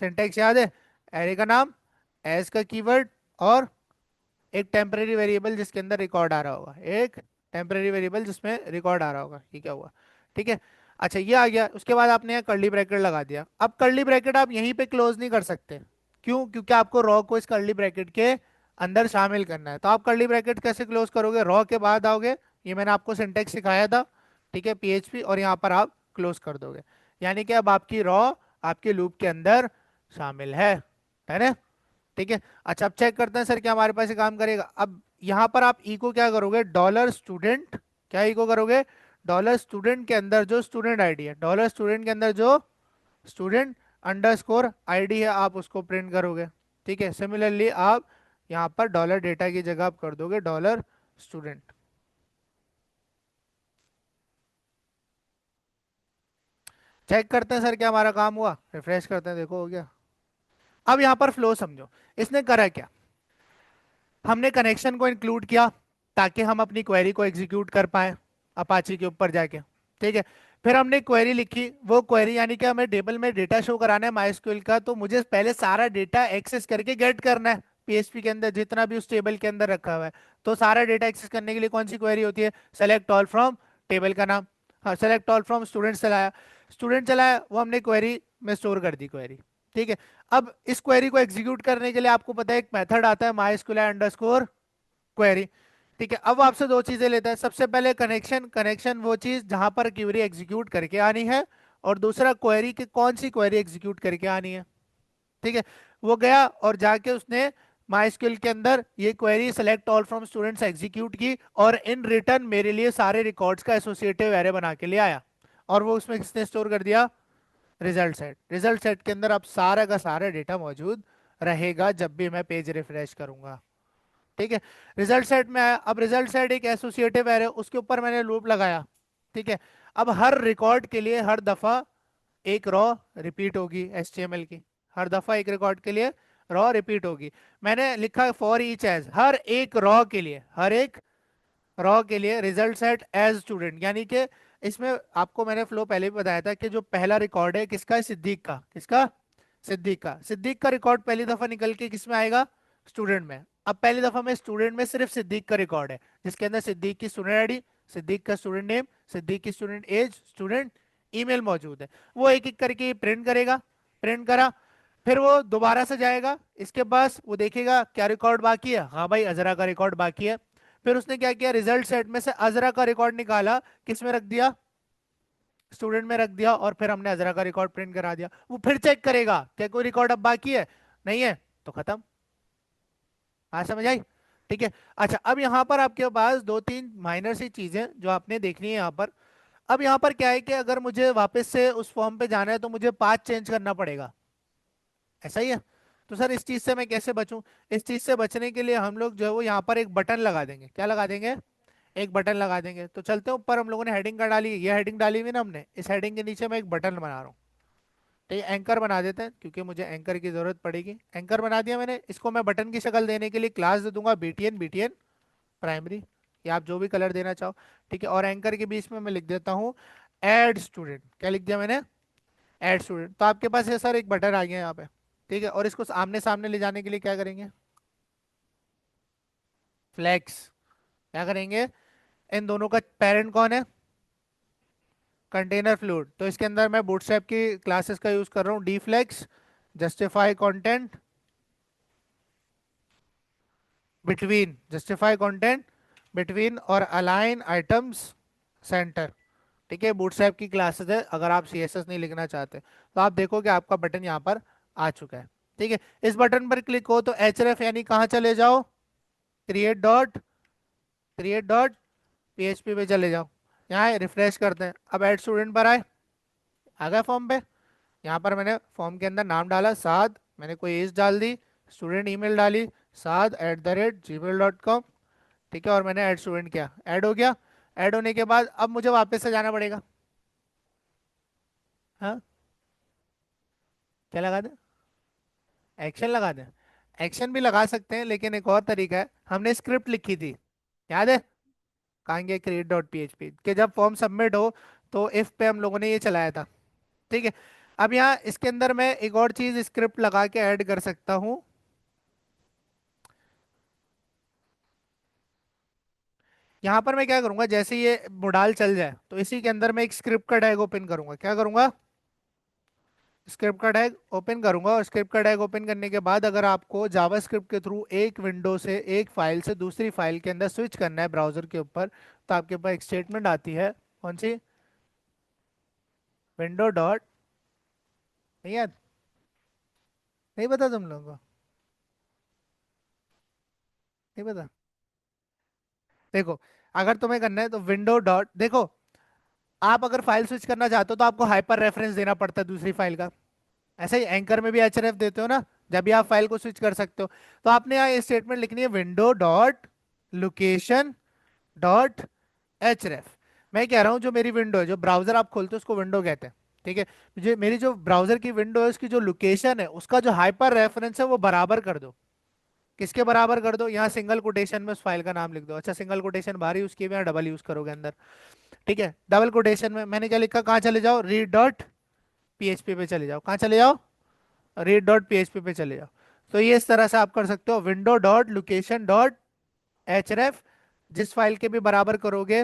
सिंटैक्स याद है? एरे का नाम, एज का कीवर्ड, और एक टेम्परेरी वेरिएबल जिसके अंदर रिकॉर्ड आ रहा होगा, एक टेम्परेरी वेरिएबल जिसमें रिकॉर्ड आ रहा होगा। ये क्या हुआ? ठीक है। अच्छा, ये आ गया। उसके बाद आपने यहाँ कर्ली ब्रैकेट लगा दिया। अब कर्ली ब्रैकेट आप यहीं पे क्लोज नहीं कर सकते। क्यों? क्योंकि आपको रॉ को इस कर्ली ब्रैकेट के अंदर शामिल करना है। तो आप कर्ली ब्रैकेट कैसे क्लोज करोगे? रॉ के बाद आओगे, ये मैंने आपको सिंटेक्स सिखाया था, ठीक है, पीएचपी, और यहाँ पर आप क्लोज कर दोगे। यानी कि अब आपकी रॉ आपके लूप के अंदर शामिल है ना? ठीक है। अच्छा, अब चेक करते हैं सर क्या हमारे पास ये काम करेगा। अब यहाँ पर आप इको क्या करोगे? Dollar student. क्या इको करोगे? डॉलर स्टूडेंट के अंदर जो स्टूडेंट आईडी है, डॉलर स्टूडेंट के अंदर जो स्टूडेंट अंडरस्कोर आईडी है, आप उसको प्रिंट करोगे। ठीक है, सिमिलरली आप यहाँ पर डॉलर डेटा की जगह आप कर दोगे डॉलर स्टूडेंट। चेक करते हैं सर क्या हमारा काम हुआ। रिफ्रेश करते हैं, देखो हो गया। अब यहाँ पर फ्लो समझो। इसने करा क्या? हमने कनेक्शन को इंक्लूड किया ताकि हम अपनी क्वेरी को एग्जीक्यूट कर पाए अपाची के ऊपर जाके। ठीक है, फिर हमने क्वेरी लिखी। वो क्वेरी यानी कि हमें टेबल में डेटा शो कराना है माइस्क्यूएल का, तो मुझे पहले सारा डेटा एक्सेस करके गेट करना है पीएचपी के अंदर, जितना भी उस टेबल के अंदर रखा हुआ है। तो सारा डेटा एक्सेस करने के लिए कौन सी क्वेरी होती है? सेलेक्ट ऑल फ्रॉम टेबल का नाम। हाँ, सेलेक्ट ऑल फ्रॉम स्टूडेंट चलाया, स्टूडेंट चलाया, वो हमने क्वेरी में स्टोर कर दी क्वेरी। ठीक है, अब इस क्वेरी को एग्जीक्यूट करने के लिए आपको पता है एक मेथड आता है माइस्क्यूएल अंडरस्कोर क्वेरी। ठीक है, अब आपसे दो चीजें लेता है। सबसे पहले कनेक्शन, कनेक्शन वो चीज जहां पर क्वेरी एग्जीक्यूट करके आनी है, और दूसरा क्वेरी की कौन सी क्वेरी एग्जीक्यूट करके आनी है। ठीक है, वो गया और जाके उसने माइस्क्यूएल के अंदर ये query select all from students execute की, और इन रिटर्न मेरे लिए सारे रिकॉर्ड्स का एसोसिएटिव एरे बना के ले आया। और वो उसमें किसने स्टोर कर दिया? Result set. रिजल्ट सेट के अंदर अब सारा का सारा डेटा मौजूद रहेगा जब भी मैं पेज रिफ्रेश करूंगा। ठीक है, रिजल्ट सेट में आया। अब रिजल्ट सेट एक एसोसिएटिव एरे, उसके ऊपर मैंने लूप लगाया। ठीक है, अब हर रिकॉर्ड के लिए हर दफा एक रॉ रिपीट होगी एचटीएमएल की। हर दफा एक रिकॉर्ड के लिए रॉ रिपीट होगी। मैंने लिखा फॉर ईच एज, हर एक रॉ के लिए, हर एक रॉ के लिए रिजल्ट सेट एज स्टूडेंट। यानी कि इसमें आपको मैंने फ्लो पहले भी बताया था कि जो पहला रिकॉर्ड है किसका है? सिद्दीक का। किसका? सिद्दीक का। सिद्दीक का रिकॉर्ड पहली दफा निकल के किस में आएगा? स्टूडेंट में। अब पहली दफा में स्टूडेंट में सिर्फ सिद्दीक का रिकॉर्ड है, जिसके अंदर सिद्दीक की स्टूडेंट आईडी, सिद्दीक का स्टूडेंट नेम, सिद्दीक की स्टूडेंट एज, स्टूडेंट ईमेल मौजूद है। वो एक एक करके प्रिंट करेगा। प्रिंट करा, फिर वो दोबारा से जाएगा, इसके पास वो देखेगा क्या रिकॉर्ड बाकी है। हाँ भाई, अजरा का रिकॉर्ड बाकी है। फिर उसने क्या किया? रिजल्ट सेट में से अजरा का रिकॉर्ड निकाला, किस में रख दिया? स्टूडेंट में रख दिया, और फिर हमने अजरा का रिकॉर्ड प्रिंट करा दिया। वो फिर चेक करेगा क्या कोई रिकॉर्ड अब बाकी है, नहीं है तो खत्म। हाँ, समझ आई? ठीक है। अच्छा, अब यहाँ पर आपके पास दो तीन माइनर सी चीजें जो आपने देखनी है यहाँ पर। अब यहाँ पर क्या है कि अगर मुझे वापस से उस फॉर्म पे जाना है तो मुझे पाथ चेंज करना पड़ेगा, ऐसा ही है। तो सर इस चीज से मैं कैसे बचूं? इस चीज से बचने के लिए हम लोग जो है वो यहाँ पर एक बटन लगा देंगे। क्या लगा देंगे? एक बटन लगा देंगे। तो चलते हैं ऊपर, हम लोगों ने हेडिंग का डाली, ये हेडिंग डाली हुई ना हमने, इस हेडिंग के नीचे मैं एक बटन बना रहा हूँ। तो ये एंकर बना देते हैं, क्योंकि मुझे एंकर की जरूरत पड़ेगी। एंकर बना दिया मैंने। इसको मैं बटन की शक्ल देने के लिए क्लास दे दूंगा बीटीएन, बीटीएन प्राइमरी, या आप जो भी कलर देना चाहो। ठीक है, और एंकर के बीच में मैं लिख देता हूँ एड स्टूडेंट। क्या लिख दिया मैंने? Add student. तो आपके पास ये सर एक बटन आ गया यहाँ पे। ठीक है, और इसको आमने सामने ले जाने के लिए क्या करेंगे? फ्लेक्स। क्या करेंगे? इन दोनों का पेरेंट कौन है? Container fluid. तो इसके अंदर मैं बूटस्ट्रैप की क्लासेस का यूज कर रहा हूँ, d flex, justify content, between, justify content between और अलाइन आइटम्स सेंटर। ठीक है, बूटस्ट्रैप की क्लासेस है, अगर आप सीएसएस नहीं लिखना चाहते तो आप देखो कि आपका बटन यहाँ पर आ चुका है। ठीक है, इस बटन पर क्लिक हो तो एचरेफ यानी कहाँ चले जाओ, क्रिएट डॉट पीएचपी पे चले जाओ। यहाँ रिफ्रेश करते हैं, अब ऐड स्टूडेंट पर आए, आ गए फॉर्म पे। यहाँ पर मैंने फॉर्म के अंदर नाम डाला साद, मैंने कोई एज डाल दी, स्टूडेंट ईमेल डाली saad@gmail.com। ठीक है, और मैंने ऐड स्टूडेंट किया, ऐड हो गया। ऐड होने के बाद अब मुझे वापस से जाना पड़ेगा। हाँ, क्या लगा दें, एक्शन लगा दें। एक्शन भी लगा सकते हैं, लेकिन एक और तरीका है, हमने स्क्रिप्ट लिखी थी, याद है, कहेंगे create.php के जब फॉर्म सबमिट हो तो इफ पे हम लोगों ने ये चलाया था। ठीक है, अब यहाँ इसके अंदर मैं एक और चीज स्क्रिप्ट लगा के ऐड कर सकता हूँ। यहाँ पर मैं क्या करूंगा, जैसे ये मोडाल चल जाए तो इसी के अंदर मैं एक स्क्रिप्ट का टैग ओपन करूंगा। क्या करूंगा, स्क्रिप्ट का टैग ओपन करूंगा, और स्क्रिप्ट का टैग ओपन करने के बाद अगर आपको जावास्क्रिप्ट के थ्रू एक विंडो से, एक फाइल से दूसरी फाइल के अंदर स्विच करना है ब्राउजर के ऊपर, तो आपके पास एक स्टेटमेंट आती है, कौन सी, विंडो डॉट, नहीं याद, नहीं पता तुम लोगों को, नहीं पता। देखो, अगर तुम्हें करना है तो विंडो डॉट, देखो, आप अगर फाइल स्विच करना चाहते हो तो आपको हाइपर रेफरेंस देना पड़ता है दूसरी फाइल का। ऐसा ही एंकर में भी एचएरएफ देते हो ना, जब भी आप फाइल को स्विच कर सकते हो। तो आपने यहाँ ये स्टेटमेंट लिखनी है, विंडो डॉट लोकेशन डॉट एचरेफ। मैं कह रहा हूँ जो मेरी विंडो है, जो ब्राउजर आप खोलते हो उसको विंडो कहते हैं। ठीक है, मुझे मेरी जो ब्राउजर की विंडो है उसकी जो लोकेशन है उसका जो हाइपर रेफरेंस है वो बराबर कर दो। किसके बराबर कर दो, यहाँ सिंगल कोटेशन में उस फाइल का नाम लिख दो। अच्छा, सिंगल कोटेशन बाहर यूज किए हुए हैं, डबल यूज करोगे अंदर। ठीक है, डबल कोटेशन में मैंने क्या लिखा, कहाँ चले जाओ, रीड डॉट पीएचपी पे चले जाओ, कहाँ चले जाओ, रीड डॉट पीएचपी पे चले जाओ। तो ये इस तरह से आप कर सकते हो, विंडो डॉट लोकेशन डॉट एचरेफ, जिस फाइल के भी बराबर करोगे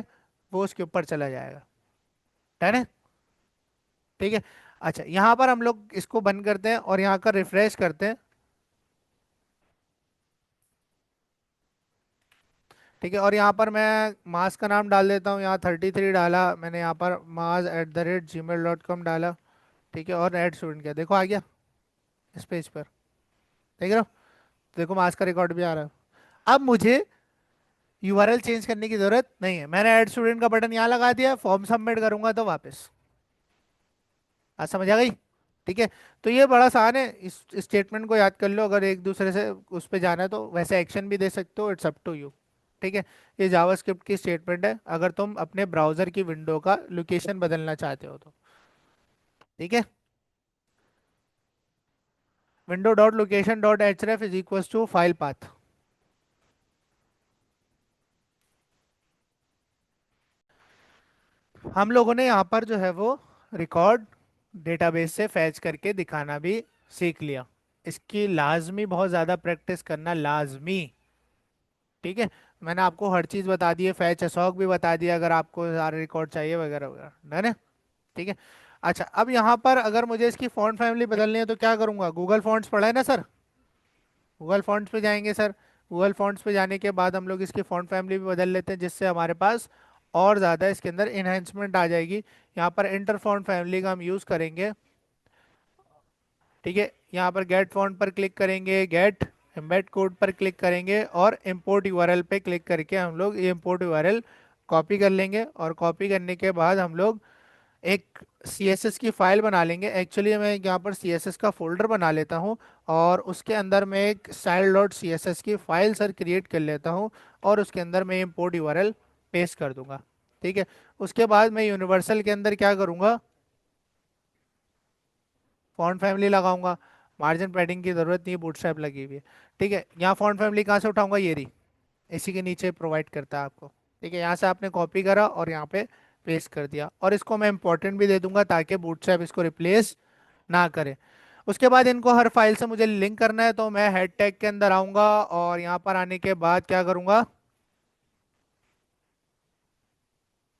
वो उसके ऊपर चला जाएगा। डन है, ठीक है। अच्छा, यहाँ पर हम लोग इसको बंद करते हैं और यहाँ का रिफ्रेश करते हैं। ठीक है, और यहाँ पर मैं मास का नाम डाल देता हूँ, यहाँ 33 डाला मैंने, यहाँ पर maas@gmail.com डाला। ठीक है, और ऐड स्टूडेंट किया, देखो आ गया इस पेज पर, देख रहे हो, देखो मास का रिकॉर्ड भी आ रहा है। अब मुझे यूआरएल चेंज करने की जरूरत नहीं है, मैंने ऐड स्टूडेंट का बटन यहाँ लगा दिया, फॉर्म सबमिट करूंगा तो वापस, आज समझ आ गई। ठीक है, तो ये बड़ा आसान है, इस स्टेटमेंट को याद कर लो, अगर एक दूसरे से उस पे जाना है तो वैसे एक्शन भी दे सकते हो, इट्स अप टू यू। ठीक है, ये जावास्क्रिप्ट की स्टेटमेंट है अगर तुम अपने ब्राउजर की विंडो का लोकेशन बदलना चाहते हो तो। ठीक है, window dot location dot href is equal to file path. हम लोगों ने यहाँ पर जो है वो रिकॉर्ड डेटाबेस से फैच करके दिखाना भी सीख लिया। इसकी लाजमी बहुत ज़्यादा प्रैक्टिस करना लाजमी। ठीक है, मैंने आपको हर चीज़ बता दी है, फैच असॉक भी बता दिया अगर आपको सारे रिकॉर्ड चाहिए वगैरह वगैरह, डन है। ठीक है, अच्छा, अब यहाँ पर अगर मुझे इसकी फॉन्ट फैमिली बदलनी है तो क्या करूँगा, गूगल फॉन्ट्स पढ़ा है ना सर, गूगल फॉन्ट्स पे जाएंगे सर। गूगल फॉन्ट्स पे जाने के बाद हम लोग इसकी फॉन्ट फैमिली भी बदल लेते हैं, जिससे हमारे पास और ज़्यादा इसके अंदर इन्हेंसमेंट आ जाएगी। यहाँ पर इंटर फॉन्ट फैमिली का हम यूज़ करेंगे। ठीक है, यहाँ पर गेट फॉन्ट पर क्लिक करेंगे, गेट एम्बेड कोड पर क्लिक करेंगे, और इम्पोर्ट यूआरएल पे क्लिक करके हम लोग ये इम्पोर्ट यूआरएल कॉपी कर लेंगे, और कॉपी करने के बाद हम लोग एक सीएसएस की फाइल बना लेंगे। एक्चुअली मैं यहाँ पर सीएसएस का फोल्डर बना लेता हूँ, और उसके अंदर मैं एक style dot C S S की फाइल सर क्रिएट कर लेता हूँ, और उसके अंदर मैं इम्पोर्ट यूआरएल पेस्ट कर दूंगा। ठीक है, उसके बाद मैं यूनिवर्सल के अंदर क्या करूँगा, फॉन्ट फैमिली लगाऊंगा। मार्जिन पैडिंग की जरूरत नहीं है, बूटस्ट्रैप लगी हुई है। ठीक है, यहाँ फॉन्ट फैमिली कहाँ से उठाऊंगा, ये रही, इसी के नीचे प्रोवाइड करता है आपको। ठीक है, यहाँ से आपने कॉपी करा और यहाँ पे पेस्ट कर दिया, और इसको मैं इंपॉर्टेंट भी दे दूंगा ताकि बूटस्ट्रैप इसको रिप्लेस ना करे। उसके बाद इनको हर फाइल से मुझे लिंक करना है, तो मैं हेड टैग के अंदर आऊंगा, और यहाँ पर आने के बाद क्या करूंगा,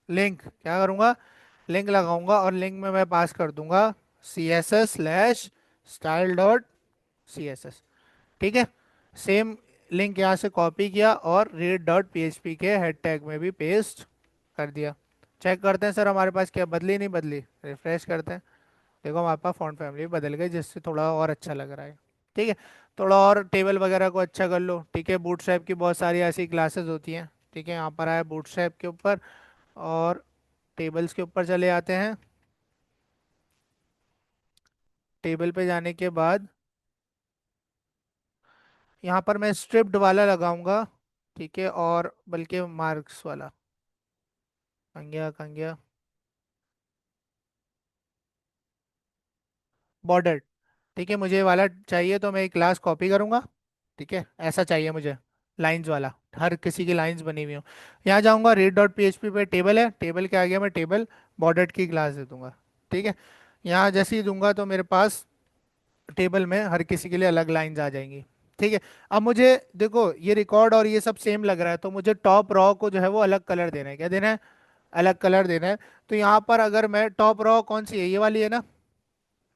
लिंक क्या करूंगा, लिंक लगाऊंगा, और लिंक में मैं पास कर दूंगा CSS/style dot C S S. ठीक है, सेम लिंक यहाँ से कॉपी किया और रीड डॉट पीएचपी के हेड टैग में भी पेस्ट कर दिया। चेक करते हैं सर हमारे पास क्या बदली नहीं बदली, रिफ्रेश करते हैं। देखो हमारे पास फॉन्ट फैमिली बदल गई जिससे थोड़ा और अच्छा लग रहा है। ठीक है, थोड़ा और टेबल वगैरह को अच्छा कर लो। ठीक है, बूटस्ट्रैप की बहुत सारी ऐसी क्लासेस होती हैं। ठीक है, यहाँ पर आए बूटस्ट्रैप के ऊपर और टेबल्स के ऊपर चले आते हैं। टेबल पे जाने के बाद यहाँ पर मैं स्ट्रिप्ड वाला लगाऊंगा। ठीक है, और बल्कि मार्क्स वाला। कंगिया कंगिया बॉर्डर। ठीक है, मुझे ये वाला चाहिए तो मैं एक क्लास कॉपी करूंगा। ठीक है, ऐसा चाहिए मुझे, लाइंस वाला, हर किसी की लाइंस बनी हुई हो। यहाँ जाऊंगा रीड डॉट पीएचपी पे टेबल है, टेबल के आगे मैं टेबल बॉर्डर की क्लास दे दूंगा। ठीक है, यहाँ जैसे ही दूंगा तो मेरे पास टेबल में हर किसी के लिए अलग लाइंस आ जाएंगी। ठीक है, अब मुझे देखो ये रिकॉर्ड और ये सब सेम लग रहा है, तो मुझे टॉप रॉ को जो है वो अलग कलर देना है। क्या देना है? अलग कलर देना है। तो यहाँ पर अगर मैं टॉप रॉ कौन सी है, ये वाली है ना,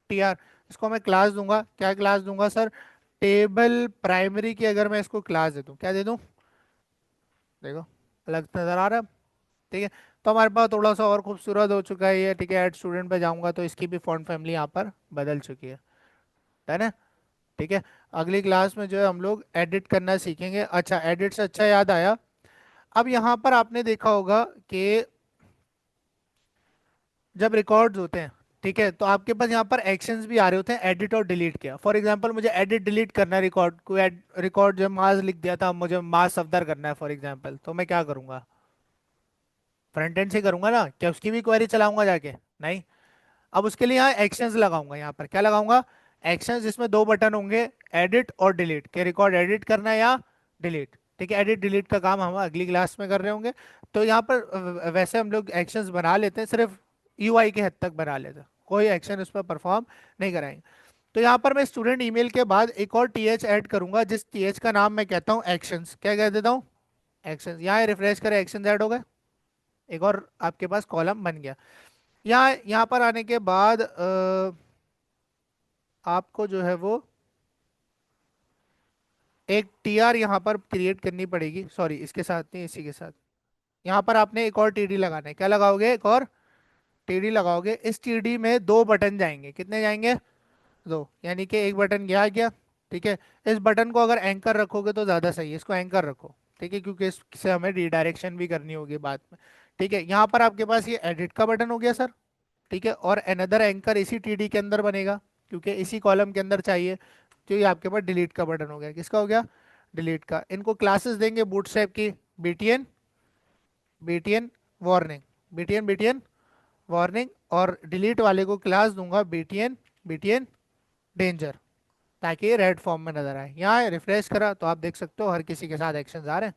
टीआर, इसको मैं क्लास दूंगा। क्या क्लास दूंगा सर? टेबल प्राइमरी की अगर मैं इसको क्लास दे दूं, क्या दे दूं? देखो, अलग नजर आ रहा है। ठीक है, तो हमारे पास थोड़ा सा और खूबसूरत हो चुका है ये। ठीक है, ऐड स्टूडेंट पे जाऊंगा तो इसकी भी फॉन्ट फैमिली यहाँ पर बदल चुकी है ना? ठीक है, अगली क्लास में जो है हम लोग एडिट करना सीखेंगे। अच्छा, एडिट से अच्छा याद आया, अब यहाँ पर आपने देखा होगा कि जब रिकॉर्ड्स होते हैं, ठीक है, तो आपके पास यहाँ पर एक्शंस भी आ रहे होते हैं, एडिट और डिलीट किया। फॉर एग्जांपल मुझे एडिट डिलीट करना है रिकॉर्ड को, रिकॉर्ड जो मास लिख दिया था, मुझे मास सफदर करना है फॉर एग्जांपल, तो मैं क्या करूंगा? फ्रंट एंड से करूंगा ना, क्या उसकी भी क्वेरी चलाऊंगा जाके? नहीं। अब उसके लिए यहाँ एक्शंस लगाऊंगा। यहाँ पर क्या लगाऊंगा? एक्शंस, जिसमें दो बटन होंगे, एडिट और डिलीट, के रिकॉर्ड एडिट करना है या डिलीट। ठीक है, एडिट डिलीट का काम हम अगली क्लास में कर रहे होंगे। तो यहाँ पर वैसे हम लोग एक्शंस बना लेते हैं, सिर्फ यूआई के हद तक बना लेते हैं, कोई एक्शन उस पर परफॉर्म नहीं कराएंगे। तो यहाँ पर मैं स्टूडेंट ईमेल के बाद एक और टीएच ऐड करूंगा, जिस टीएच का नाम मैं कहता हूँ एक्शंस। क्या कह देता हूँ? एक्शंस। यहाँ रिफ्रेश करें, एक्शंस ऐड हो गए, एक और आपके पास कॉलम बन गया। यहाँ पर आने के बाद आपको जो है वो एक टीआर यहाँ पर क्रिएट करनी पड़ेगी, सॉरी इसके साथ नहीं, इसी के साथ। यहाँ पर आपने एक और टीडी लगाना है। क्या लगाओगे? एक और टीडी लगाओगे। इस टीडी में दो बटन जाएंगे। कितने जाएंगे? दो, यानी कि एक बटन गया गया। ठीक है, इस बटन को अगर एंकर रखोगे तो ज़्यादा सही है, इसको एंकर रखो। ठीक है, क्योंकि इससे हमें रिडायरेक्शन भी करनी होगी बाद में। ठीक है, यहाँ पर आपके पास ये एडिट का बटन हो गया सर। ठीक है, और अनदर एंकर इसी टीडी के अंदर बनेगा, क्योंकि इसी कॉलम के अंदर चाहिए। तो ये आपके पास डिलीट का बटन हो गया। किसका हो गया? डिलीट का। इनको क्लासेस देंगे बूटस्ट्रैप की, BTN, BTN warning, BTN BTN warning, और डिलीट वाले को क्लास दूंगा बीटीएन, बीटीएन डेंजर, ताकि ये रेड फॉर्म में नजर आए। यहाँ रिफ्रेश करा तो आप देख सकते हो हर किसी के साथ एक्शंस आ रहे हैं।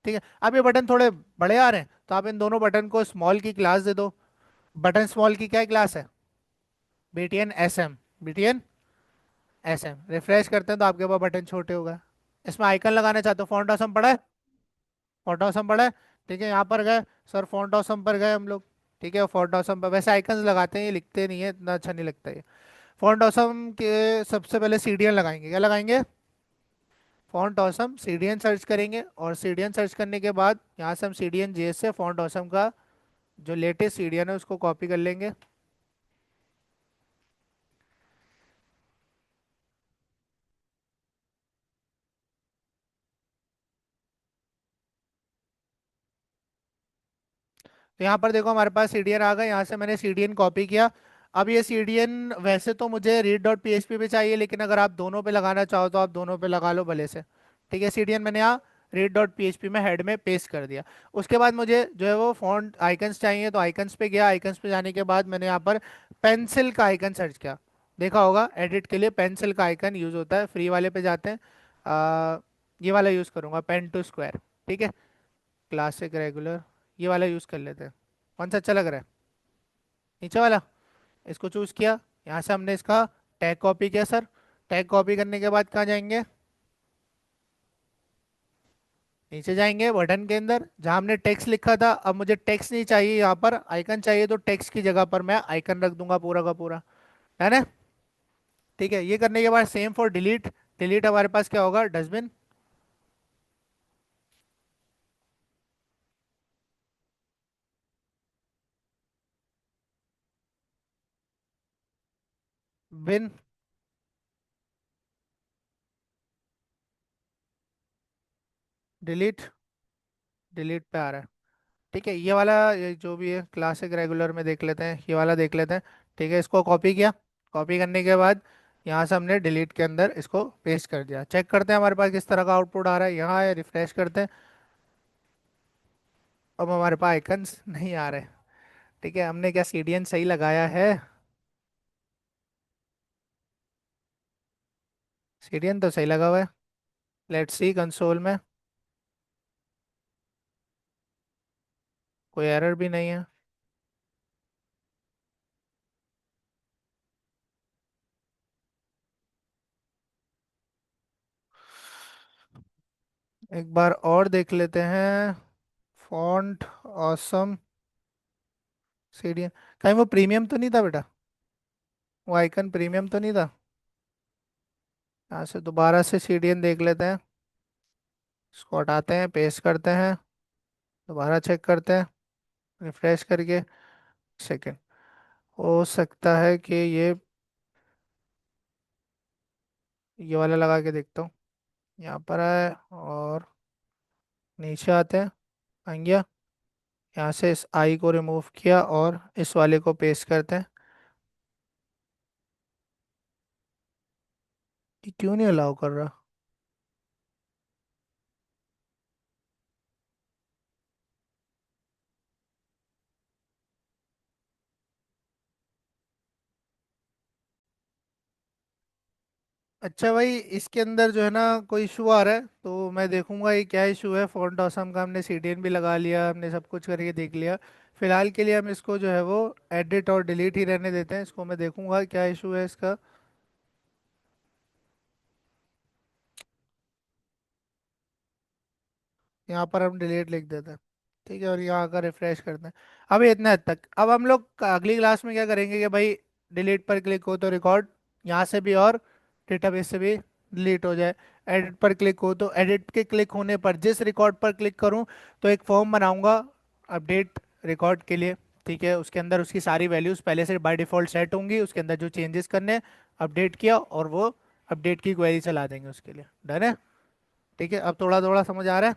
ठीक है, अब ये बटन थोड़े बड़े आ रहे हैं, तो आप इन दोनों बटन को स्मॉल की क्लास दे दो। बटन स्मॉल की क्या क्लास है? BTN S M, BTN S M. Refresh करते हैं तो आपके पास बटन छोटे हो गए। इसमें आइकन लगाना चाहते हो, फॉन्ट ऑसम पड़ा है? फॉन्ट ऑसम पड़ा है। ठीक है, यहाँ पर गए सर, फॉन्ट ऑसम पर गए हम लोग। ठीक है, फॉन्ट ऑसम पर वैसे आइकन्स लगाते हैं, ये लिखते नहीं है, इतना अच्छा नहीं लगता ये। फॉन्ट ऑसम के सबसे पहले सीडीएन लगाएंगे। क्या लगाएंगे? फॉन्ट ऑसम सीडीएन सर्च करेंगे, और सीडीएन सर्च करने के बाद यहाँ से हम सीडीएन जेएस से फॉन्ट ऑसम का जो लेटेस्ट सीडीएन है उसको कॉपी कर लेंगे। तो यहाँ पर देखो हमारे पास सीडीएन आ गया, यहाँ से मैंने सीडीएन कॉपी किया। अब ये सीडीएन वैसे तो मुझे रीड डॉट पीएचपी पे चाहिए, लेकिन अगर आप दोनों पे लगाना चाहो तो आप दोनों पे लगा लो भले से। ठीक है, सीडीएन मैंने यहाँ रीड डॉट पीएचपी में हेड में पेस्ट कर दिया। उसके बाद मुझे जो है वो फॉन्ट आइकन्स चाहिए, तो आइकन्स पे गया। आइकन्स पे जाने के बाद मैंने यहाँ पर पेंसिल का आइकन सर्च किया। देखा होगा एडिट के लिए पेंसिल का आइकन यूज होता है, फ्री वाले पे जाते हैं। ये वाला यूज करूंगा, पेन टू स्क्वायर। ठीक है, क्लासिक रेगुलर, ये वाला यूज कर लेते हैं। कौन सा अच्छा लग रहा है? नीचे वाला। इसको चूज किया, यहाँ से हमने इसका टैग कॉपी किया सर। टैग कॉपी करने के बाद कहाँ जाएंगे? नीचे जाएंगे बटन के अंदर, जहाँ हमने टेक्स्ट लिखा था। अब मुझे टेक्स्ट नहीं चाहिए, यहाँ पर आइकन चाहिए, तो टेक्स्ट की जगह पर मैं आइकन रख दूंगा पूरा का पूरा, है ना? ठीक है, ये करने के बाद सेम फॉर डिलीट। डिलीट हमारे पास क्या होगा? डस्टबिन। बिन डिलीट, डिलीट पे आ रहा है। ठीक है, ये वाला, ये जो भी है क्लासिक रेगुलर में देख लेते हैं, ये वाला देख लेते हैं। ठीक है, इसको कॉपी किया। कॉपी करने के बाद यहाँ से हमने डिलीट के अंदर इसको पेस्ट कर दिया। चेक करते हैं हमारे पास किस तरह का आउटपुट आ रहा है। यहाँ है, रिफ्रेश करते हैं। अब हमारे पास आइकन्स नहीं आ रहे। ठीक है, हमने क्या सीडीएन सही लगाया है? सीडीएन तो सही लगा हुआ है। लेट्स सी कंसोल में। कोई एरर भी नहीं है। एक बार और देख लेते हैं। Font awesome CDN. कहीं वो प्रीमियम तो नहीं था बेटा? वो आइकन प्रीमियम तो नहीं था? यहाँ से दोबारा से सीडीएन देख लेते हैं। इसको हटाते हैं, पेस्ट करते हैं, दोबारा चेक करते हैं, रिफ्रेश करके। सेकंड, हो सकता है कि ये वाला लगा के देखता हूँ। यहाँ पर है, और नीचे आते हैं। आ गया। यहाँ से इस आई को रिमूव किया और इस वाले को पेस्ट करते हैं। ये क्यों नहीं अलाउ कर रहा? अच्छा भाई, इसके अंदर जो है ना कोई इशू आ रहा है, तो मैं देखूंगा ये क्या इशू है। फॉन्ट ऑसम का हमने सीडीएन भी लगा लिया, हमने सब कुछ करके देख लिया। फिलहाल के लिए हम इसको जो है वो एडिट और डिलीट ही रहने देते हैं। इसको मैं देखूंगा क्या इशू है इसका। यहाँ पर हम डिलीट लिख देते हैं। ठीक है, और यहाँ आकर रिफ्रेश करते हैं। अब ये इतना हद तक। अब हम लोग अगली क्लास में क्या करेंगे कि भाई डिलीट पर क्लिक हो तो रिकॉर्ड यहाँ से भी और डेटाबेस से भी डिलीट हो जाए। एडिट पर क्लिक हो तो एडिट के क्लिक होने पर जिस रिकॉर्ड पर क्लिक करूँ तो एक फॉर्म बनाऊंगा अपडेट रिकॉर्ड के लिए। ठीक है, उसके अंदर उसकी सारी वैल्यूज पहले से बाय डिफॉल्ट सेट होंगी, उसके अंदर जो चेंजेस करने हैं अपडेट किया, और वो अपडेट की क्वेरी चला देंगे उसके लिए। डन है? ठीक है, अब थोड़ा थोड़ा समझ आ रहा है।